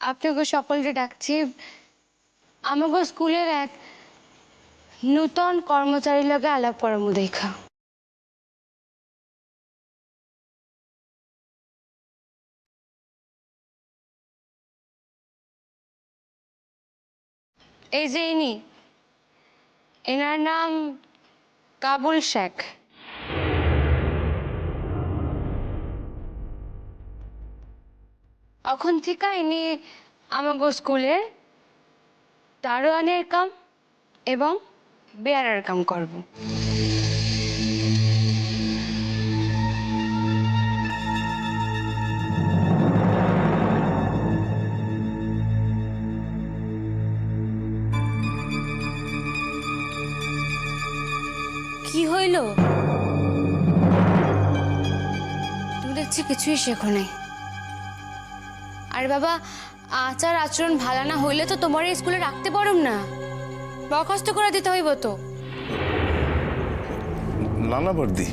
আপনাকে সকলকে ডাকছি আমাকে স্কুলের এক নূতন কর্মচারীর লগে আলাপ করার দেখা। এই যে ইনি, এনার নাম কাবুল শেখ। এখন থেকে ইনি আমাকে স্কুলের দারোয়ানের কাম এবং বেয়ারার কাম করব। কি হইল? তুমি দেখছি কিছুই শেখো নাই। আর বাবা, আচার আচরণ ভালো না হইলে তো তোমার এই স্কুলে রাখতে পারুম না, বরখাস্ত করে দিতে হইব তো। না না বর্দি,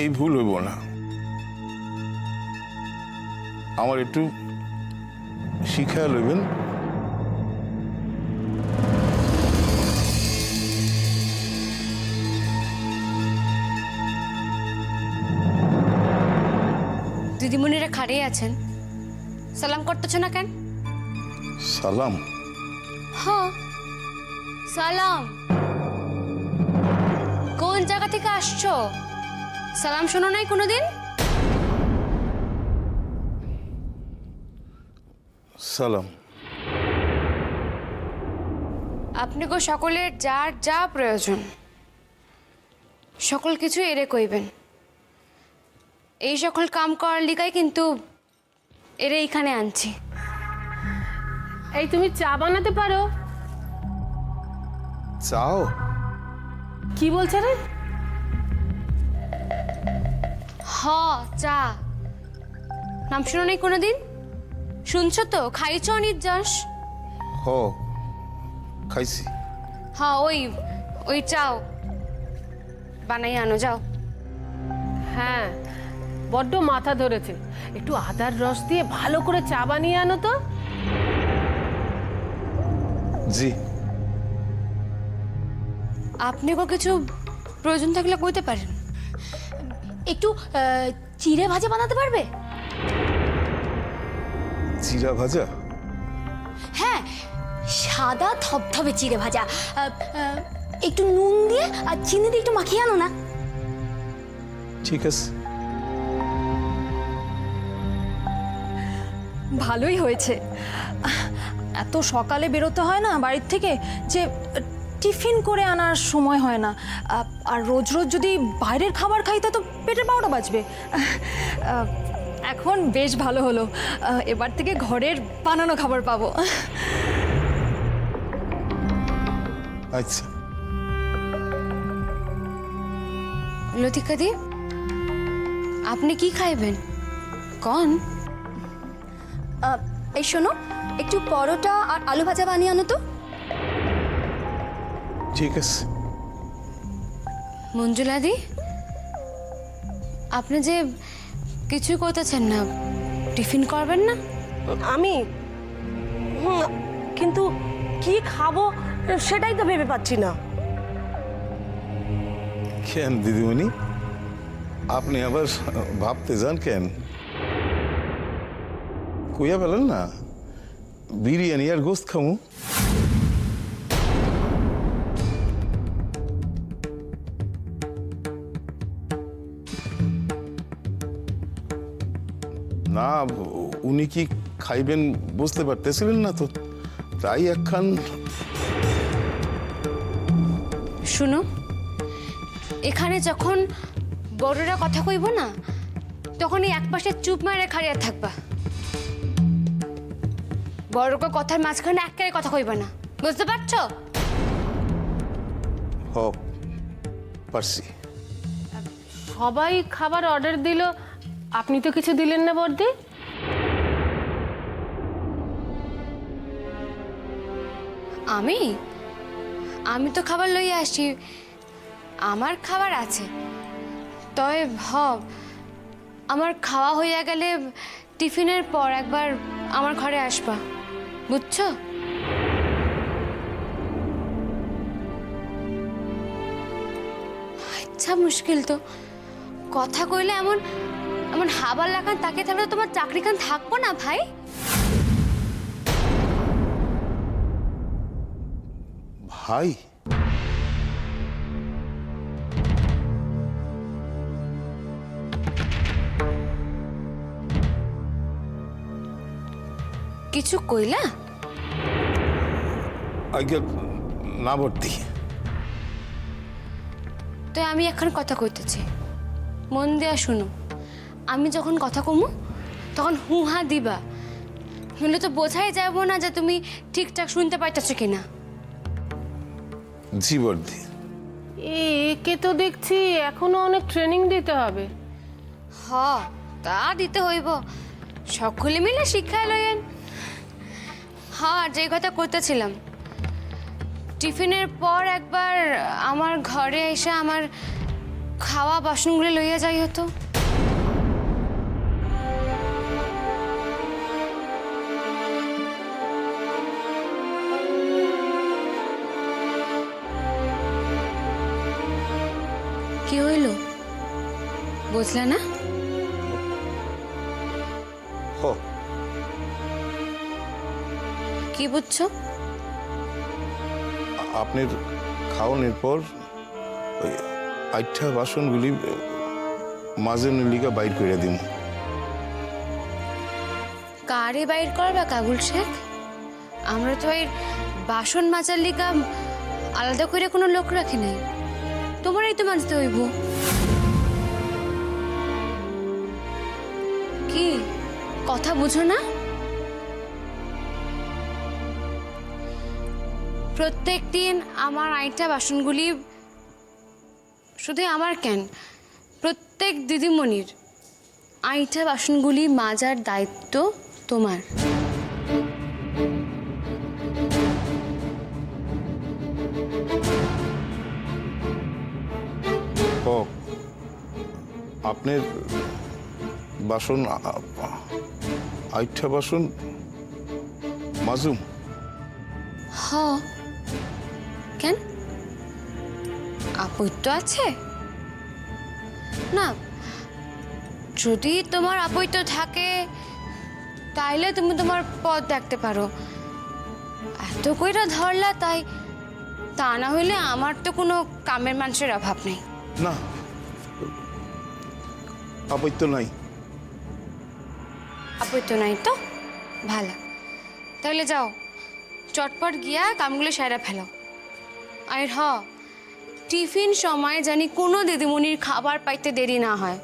এই ভুল হইব না। আমার একটু শিক্ষা লইবেন। দিদিমণিরা খাড়িয়ে আছেন, সালাম করতেছ না কেন? সালাম? হ্যাঁ, সালাম। কোন জায়গা থেকে আসছো? সালাম শোনো নাই কোনোদিন? সালাম। আপনি গো সকলের যার যা প্রয়োজন সকল কিছু এরে কইবেন। এই সকল কাম করার লিগাই কিন্তু এরে এইখানে আনছি। এই তুমি চা বানাতে পারো? চাও? কি বলছে রে? হ, চা। নাম শুনো নাই কোনোদিন? শুনছো তো? খাইছো নির্যাস? হ, খাইছি। হ্যাঁ, ওই চাও বানাই আনো, যাও। হ্যাঁ, বড্ড মাথা ধরেছে। একটু আদার রস দিয়ে ভালো করে চা বানিয়ে আনো তো। জি। আপনিও কিছু প্রয়োজন থাকলে কইতে পারেন। একটু চিড়ে ভাজা বানাতে পারবে? জিরা ভাজা? হ্যাঁ, সাদা থপথপে চিড়ে ভাজা। একটু নুন দিয়ে আর চিনি দিয়ে একটু মাখিয়ে আনো না। ঠিক আছে। ভালোই হয়েছে। এত সকালে বেরোতে হয় না বাড়ির থেকে, যে টিফিন করে আনার সময় হয় না। আর রোজ রোজ যদি বাইরের খাবার খাই তা তো পেটের 12টা বাজবে। এখন বেশ ভালো হলো, এবার থেকে ঘরের বানানো খাবার পাবো। আচ্ছা। লতিকা দি, আপনি কি খাইবেন কন? এই শোনো, একটু পরোটা আর আলু ভাজা বানিয়ে আনো তো। ঠিক আছে। মঞ্জুলা দি, আপনি যে কিছুই করতেছেন না, টিফিন করবেন না? আমি কিন্তু কি খাবো সেটাই তো ভেবে পাচ্ছি না। কেন দিদিমণি, আপনি আবার ভাবতে যান কেন? কইয়া পেলেন না, বিরিয়ানি আর গোস্ত খামু। না, উনি কি খাইবেন বুঝতে পারতেছিলেন না তো, তাই একখান। শুনো, এখানে যখন বড়রা কথা কইব না, তখন এই একপাশে চুপ মারে খাড়িয়ে থাকবা। বড়কে কথার মাঝখানে একবারে কথা কইবা না, বুঝতে পারছো? হ, পারছি। সবাই খাবার অর্ডার দিল, আপনি তো কিছু দিলেন না বর্দি? আমি তো খাবার লইয়া আসি, আমার খাবার আছে। তবে আমার খাওয়া হইয়া গেলে টিফিনের পর একবার আমার ঘরে আসবা, বুঝছো? আচ্ছা, মুশকিল তো। কথা কইলে এমন এমন হাবার লাগান তাকে থাকলে তো তোমার চাকরি খান থাকবো না ভাই। ভাই? কিছু কইলা? আগে না ভর্তি। তো আমি এখন কথা কইতেছি, মন দিয়া শুনো। আমি যখন কথা কমু তখন হুহা দিবা, নইলে তো বোঝাই যাব না যে তুমি ঠিকঠাক শুনতে পাইতেছো কিনা। জি বর্দি। একে তো দেখছি এখনো অনেক ট্রেনিং দিতে হবে। হ, তা দিতে হইব, সকলে মিলে শিক্ষায় লইয়েন। হ্যাঁ, যে কথা কইতেছিলাম, টিফিনের পর একবার আমার ঘরে এসে আমার খাওয়া বাসনগুলো লইয়া যাই হতো। কি হইল, বুঝলা না? হ, কি বুঝছো? আপনার খাওয়ানোর পর ওই আইঠা বাসনগুলি মাঝে নলিকা বাইর করে দিন। কারে বাইর করবা কাবুল শেখ? আমরা তো এর বাসন মাজার লিগা আলাদা করে কোনো লোক রাখি নাই, তোমারই তো মাজতে হইব। কি কথা বুঝো না? প্রত্যেক দিন আমার আইটা বাসনগুলি, শুধু আমার কেন, প্রত্যেক দিদিমণির আইটা বাসনগুলি মাজার দায়িত্ব তোমার। হ, আপনার বাসন আইঠা বাসন মাজুম। হ, কেন, আপত্তি তো আছে না? যদি তোমার আপত্তি থাকে তাইলে তুমি তোমার পথ দেখতে পারো। এত কইরা ধরলা তাই, তা না হইলে আমার তো কোনো কামের মানুষের অভাব নেই। না, আপত্তি নাই। আপত্তি নাই তো ভালো, তাহলে যাও চটপট গিয়া কামগুলো সাইরা ফেলো। আর হ, টিফিন সময় জানি কোনো দিদিমণির খাবার পাইতে দেরি না হয়।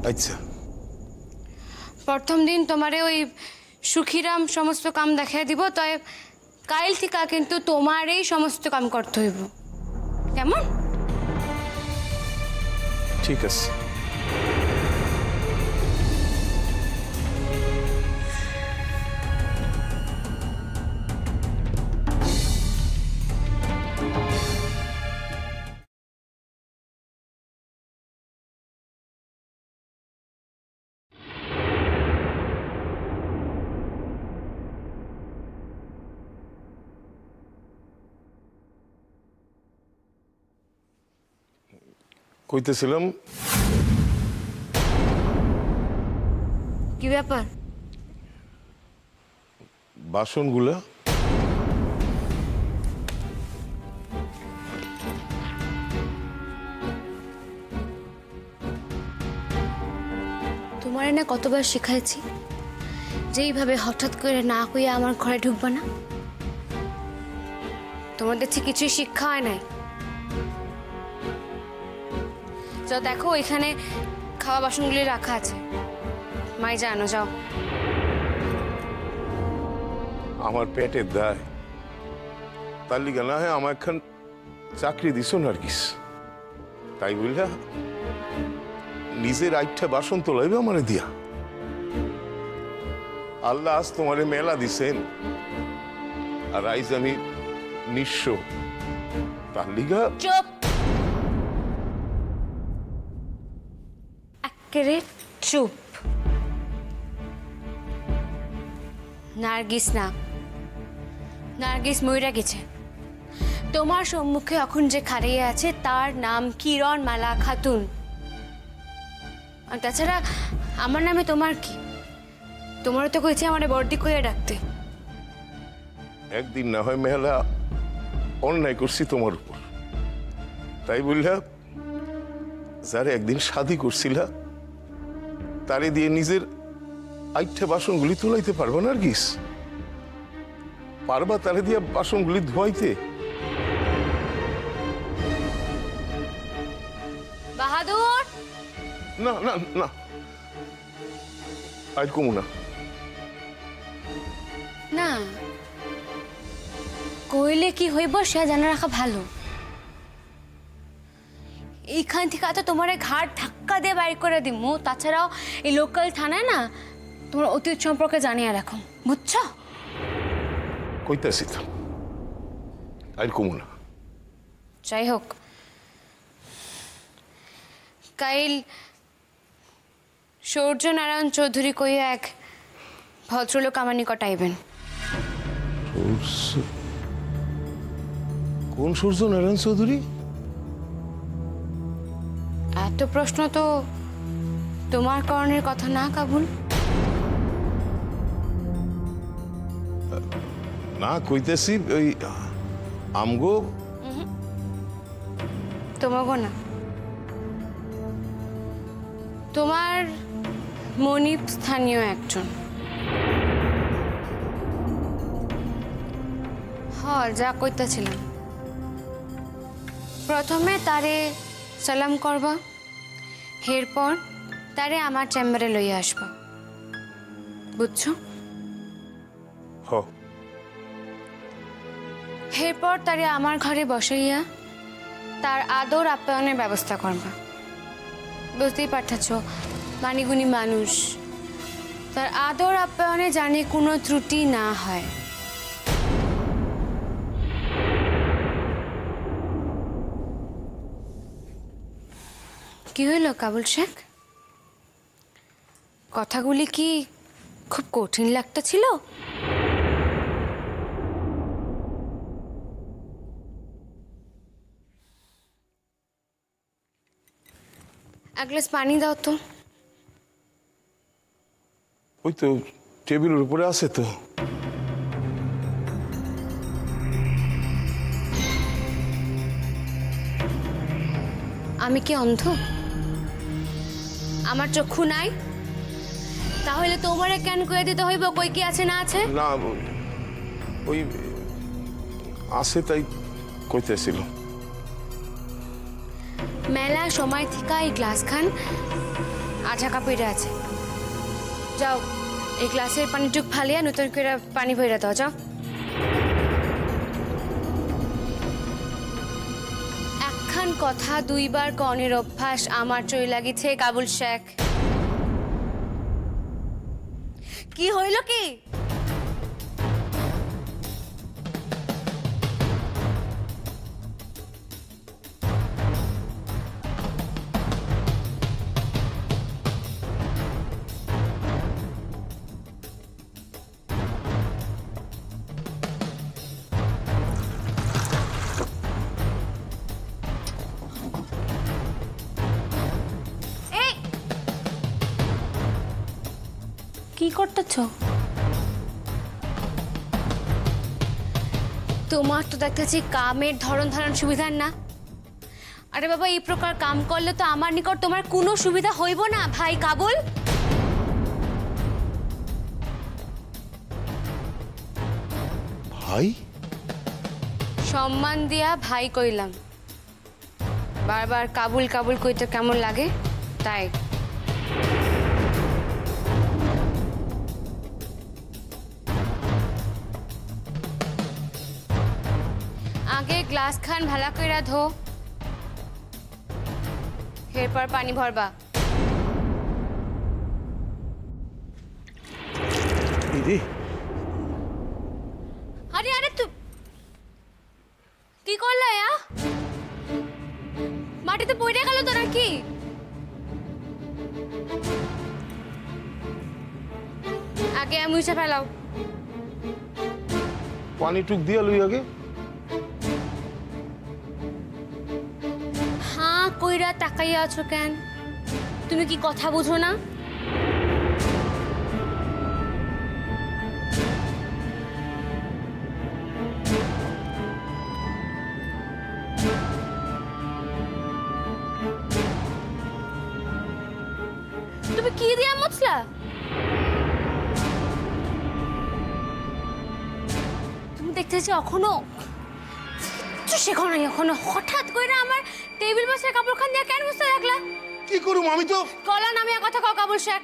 আচ্ছা। প্রথম দিন তোমারে ওই সুখিরাম সমস্ত কাম দেখাই দিব, তাই কাইল থেকে কিন্তু তোমারই সমস্ত কাম করতে হইব, কেমন? ঠিক আছে। কইতেছিলাম, কি ব্যাপার? বাসনগুলা তোমারে না কতবার শিখাইছি যে এইভাবে হঠাৎ করে না কইয়া আমার ঘরে ঢুকবা না। তোমার দেখছি কিছুই শিক্ষা হয় নাই। তো দেখো এখানে খাওয়া বাসনগুলি রাখা আছে, মাই জানো, যাও। আমার পেটের দায়, তার লিগা না হয় আমার একখান চাকরি দিছ না আর কিস, তাই বললা নিজের আইঠা বাসন তোলাইবে আমারে দিয়া। আল্লাহ আজ তোমারে মেলা দিছেন, আর আইজ আমি নিঃস্ব, তার লিগা। চুপ! একেবারে চুপ। নার্গিস না, নার্গিস ময়রা গেছে। তোমার সম্মুখে এখন যে খাড়িয়ে আছে তার নাম কিরণ মালা খাতুন। আর তাছাড়া আমার নামে তোমার কি? তোমারও তো কইছে আমার বর্দি কইয়া ডাকতে। একদিন না হয় মেহলা অন্যায় করছি তোমার উপর, তাই বললা যারে একদিন শাদি করছিলা তারে দিয়ে নিজের আইঠে বাসনগুলি তুলাইতে পারবা নার্গিস? পারবা তারে দিয়ে বাসনগুলি ধোয়াইতে? বাহাদুর, না না না, আর কমু না। না কইলে কি হইব সে জানা রাখা ভালো। এইখান থেকে তো তোমার ঘাট ধাক্কা দিয়ে বাইর করে দিমু। তাছাড়াও এই লোকাল থানায় না তোমার অতীত সম্পর্কে জানিয়ে রাখো, বুঝছো? কইতাছি তো, আর কমু না। যাই হোক, কাইল সূর্যনারায়ণ চৌধুরী কইয়া এক ভদ্রলোক আমার নিকট আইবেন। কোন সূর্য নারায়ণ চৌধুরী? এত প্রশ্ন তো তোমার করণের কথা না কাবুল। না কইতেছি ওই আমগো। তোমাগো না, তোমার মনিব স্থানীয় একজন। যা কইতাছিলাম, প্রথমে তারে সালাম করবা, এরপর তারে আমার চেম্বারে লইয়া আসবা, বুঝছো? হ, এরপর তারে আমার ঘরে বসাইয়া তার আদর আপ্যায়নের ব্যবস্থা করবা। বুঝতেই পারতেছ মানিগুনি মানুষ, তার আদর আপ্যায়নে জানে কোনো ত্রুটি না হয়। কি হইল কাবুল শেখ? কথাগুলি কি খুব কঠিন লাগতেছিল? এক গ্লাস পানি দাও তো। ওই তো টেবিলের উপরে আছে তো। আমি কি অন্ধ? আমার চক্ষু নাই? তাহলে তোমারে কেন কয়ে দিতে হইব কই কি আছে না আছে? না ওই আছে তাই কইতেছিল। মেলা সময় থেকে এই গ্লাস খান আঝাকা পড়ে আছে। যাও এই গ্লাসের পানিটুক ফালিয়া নতুন করে পানি ভইরা দাও, যাও। একখান কথা দুইবার কনের অভ্যাস আমার চই লাগিছে কাবুল শেখ। কি হইল কি? কি করতেছ? তোমার তো দেখতেছি কামের ধরন ধারণ সুবিধার না। আরে বাবা, এই প্রকার কাম করলে তো আমার নিকট তোমার কোনো সুবিধা হইব না ভাই কাবুল। ভাই? সম্মান দিয়া ভাই কইলাম। বারবার কাবুল কাবুল কইতে কেমন লাগে তাই। আগে গ্লাস খান ভালা কইরা ধো, এরপর পানি ভরবা। আরে আরে তুই কি করলা? মাটিতে পড়ে গেল তো নাকি? আগে মুছে ফেলাও। পানি টুক দিয়া লই আগে। হ্যাঁ কইরা তাকাইয়া আছো কেন? তুমি কি কথা বুঝো না? তুমি কি দিয়া মুছলা? তুমি দেখতেছি এখনো শেখো নাই এখনো। হঠাৎ করে আমার টেবিল বসে কাপড়খান দিয়ে কেন মুছতে লাগলা? কি করুম আমি তো? কলা নামিয়া কথা কও কাবুল শেখ।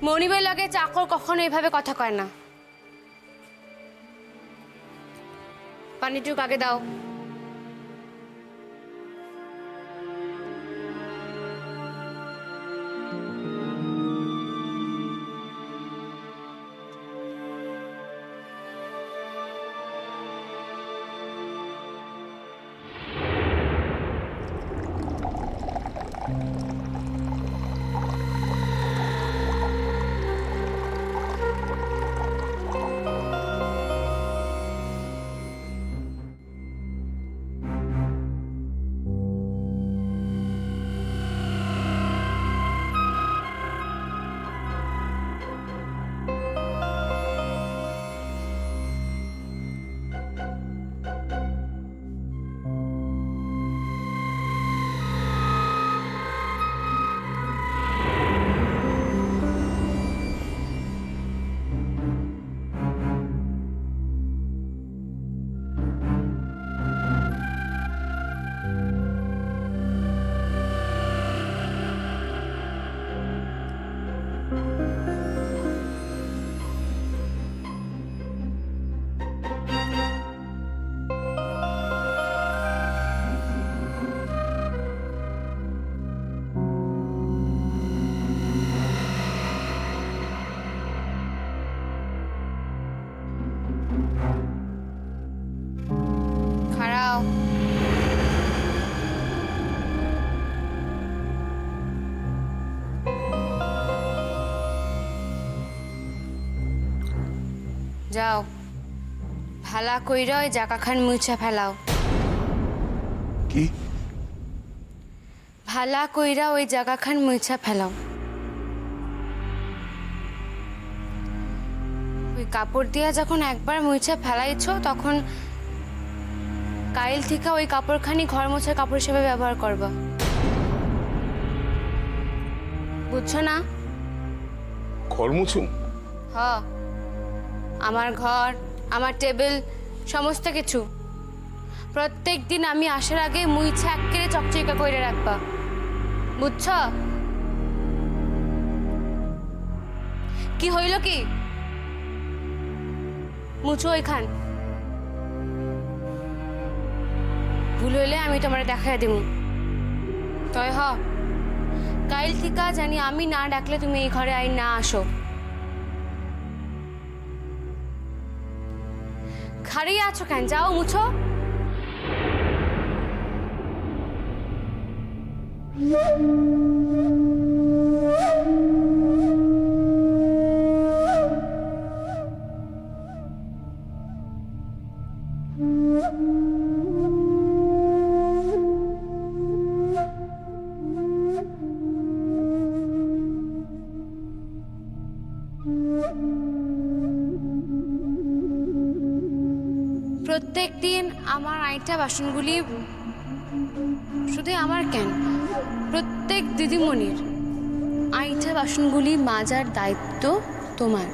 মনিবের লাগে চাকর কখনো এভাবে কথা কয় না। পানিটুক আগে দাও। খাড়াও। যাও ভালা কইরা ওই জায়গাখান মুছা ফেলাও। কি? ভালা কইরা ওই জায়গাখান মুছা ফেলাও। ওই কাপড় দিয়া যখন একবার মুছা ফেলাইছো তখন কাইল থেকে ওই কাপড়খানি ঘর মোছার কাপড় হিসেবে ব্যবহার করবা। বুঝছো না? ঘর মুছুম? হ, আমার ঘর, আমার টেবিল, সমস্ত কিছু প্রত্যেক দিন আমি আসার আগে মুইছা একেবারে চকচকা করে রাখবা। বুঝছ? কি হইল কি? মুছো ওইখান। ভুল হইলে আমি তোমার দেখাই দিব। তয় হ, কাইল থিকা জানি আমি না ডাকলে তুমি এই ঘরে আই না আসো। খাড়িয়ে আছো কেন? যাও মুছো। প্রত্যেক দিন আমার আইটা বাসনগুলি শুধু আমার কেন, প্রত্যেক দিদিমণির আইটা বাসনগুলি মাজার দায়িত্ব তোমার।